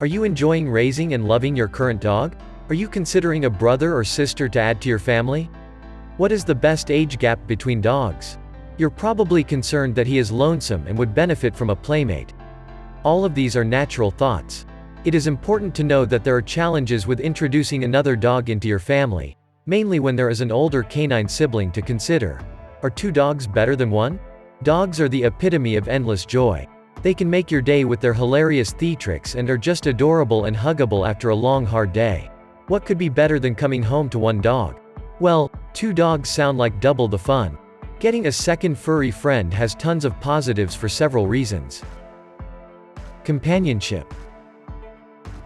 Are you enjoying raising and loving your current dog? Are you considering a brother or sister to add to your family? What is the best age gap between dogs? You're probably concerned that he is lonesome and would benefit from a playmate. All of these are natural thoughts. It is important to know that there are challenges with introducing another dog into your family, mainly when there is an older canine sibling to consider. Are two dogs better than one? Dogs are the epitome of endless joy. They can make your day with their hilarious theatrics and are just adorable and huggable after a long hard day. What could be better than coming home to one dog? Well, two dogs sound like double the fun. Getting a second furry friend has tons of positives for several reasons. Companionship.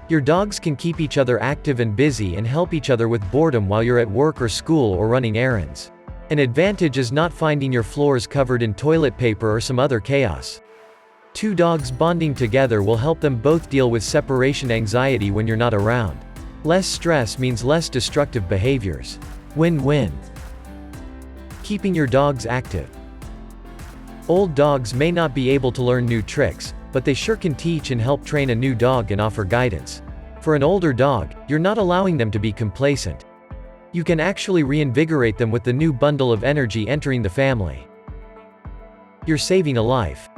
Your dogs can keep each other active and busy and help each other with boredom while you're at work or school or running errands. An advantage is not finding your floors covered in toilet paper or some other chaos. Two dogs bonding together will help them both deal with separation anxiety when you're not around. Less stress means less destructive behaviors. Win-win. Keeping your dogs active. Old dogs may not be able to learn new tricks, but they sure can teach and help train a new dog and offer guidance. For an older dog, you're not allowing them to be complacent. You can actually reinvigorate them with the new bundle of energy entering the family. You're saving a life.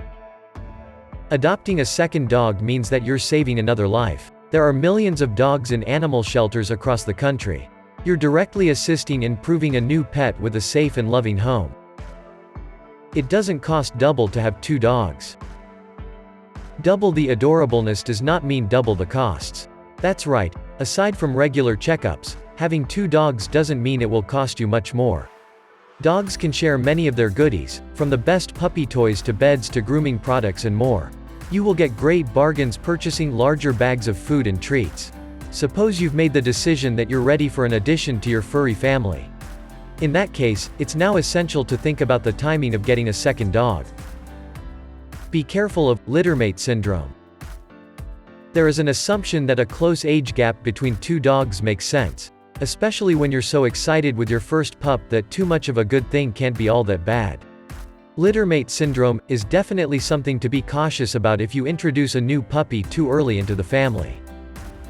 Adopting a second dog means that you're saving another life. There are millions of dogs in animal shelters across the country. You're directly assisting in proving a new pet with a safe and loving home. It doesn't cost double to have two dogs. Double the adorableness does not mean double the costs. That's right, aside from regular checkups, having two dogs doesn't mean it will cost you much more. Dogs can share many of their goodies, from the best puppy toys to beds to grooming products and more. You will get great bargains purchasing larger bags of food and treats. Suppose you've made the decision that you're ready for an addition to your furry family. In that case, it's now essential to think about the timing of getting a second dog. Be careful of Littermate Syndrome. There is an assumption that a close age gap between two dogs makes sense, especially when you're so excited with your first pup that too much of a good thing can't be all that bad. Littermate syndrome is definitely something to be cautious about if you introduce a new puppy too early into the family.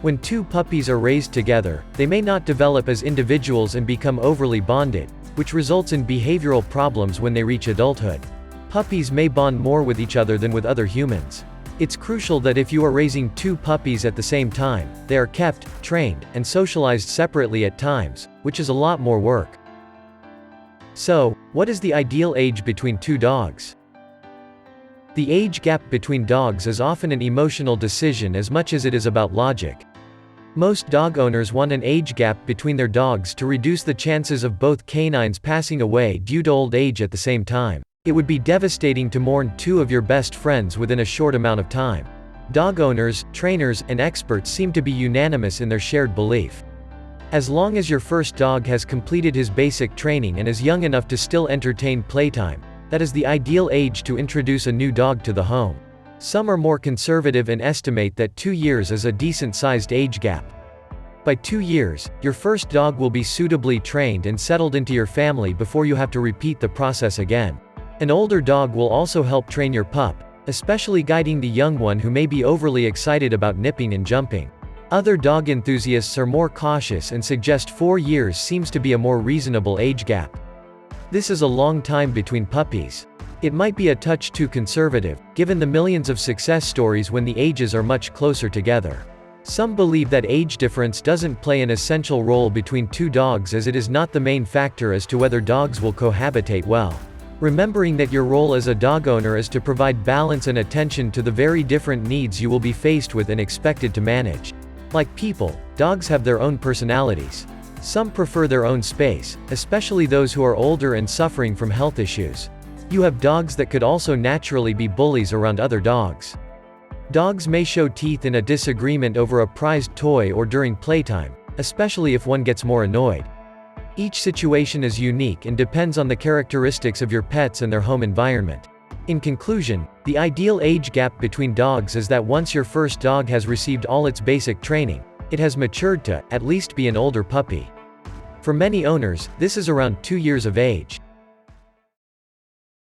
When two puppies are raised together, they may not develop as individuals and become overly bonded, which results in behavioral problems when they reach adulthood. Puppies may bond more with each other than with other humans. It's crucial that if you are raising two puppies at the same time, they are kept, trained, and socialized separately at times, which is a lot more work. So, what is the ideal age between two dogs? The age gap between dogs is often an emotional decision as much as it is about logic. Most dog owners want an age gap between their dogs to reduce the chances of both canines passing away due to old age at the same time. It would be devastating to mourn two of your best friends within a short amount of time. Dog owners, trainers, and experts seem to be unanimous in their shared belief. As long as your first dog has completed his basic training and is young enough to still entertain playtime, that is the ideal age to introduce a new dog to the home. Some are more conservative and estimate that 2 years is a decent-sized age gap. By 2 years, your first dog will be suitably trained and settled into your family before you have to repeat the process again. An older dog will also help train your pup, especially guiding the young one who may be overly excited about nipping and jumping. Other dog enthusiasts are more cautious and suggest 4 years seems to be a more reasonable age gap. This is a long time between puppies. It might be a touch too conservative, given the millions of success stories when the ages are much closer together. Some believe that age difference doesn't play an essential role between two dogs as it is not the main factor as to whether dogs will cohabitate well. Remembering that your role as a dog owner is to provide balance and attention to the very different needs you will be faced with and expected to manage. Like people, dogs have their own personalities. Some prefer their own space, especially those who are older and suffering from health issues. You have dogs that could also naturally be bullies around other dogs. Dogs may show teeth in a disagreement over a prized toy or during playtime, especially if one gets more annoyed. Each situation is unique and depends on the characteristics of your pets and their home environment. In conclusion, the ideal age gap between dogs is that once your first dog has received all its basic training, it has matured to, at least, be an older puppy. For many owners, this is around 2 years of age.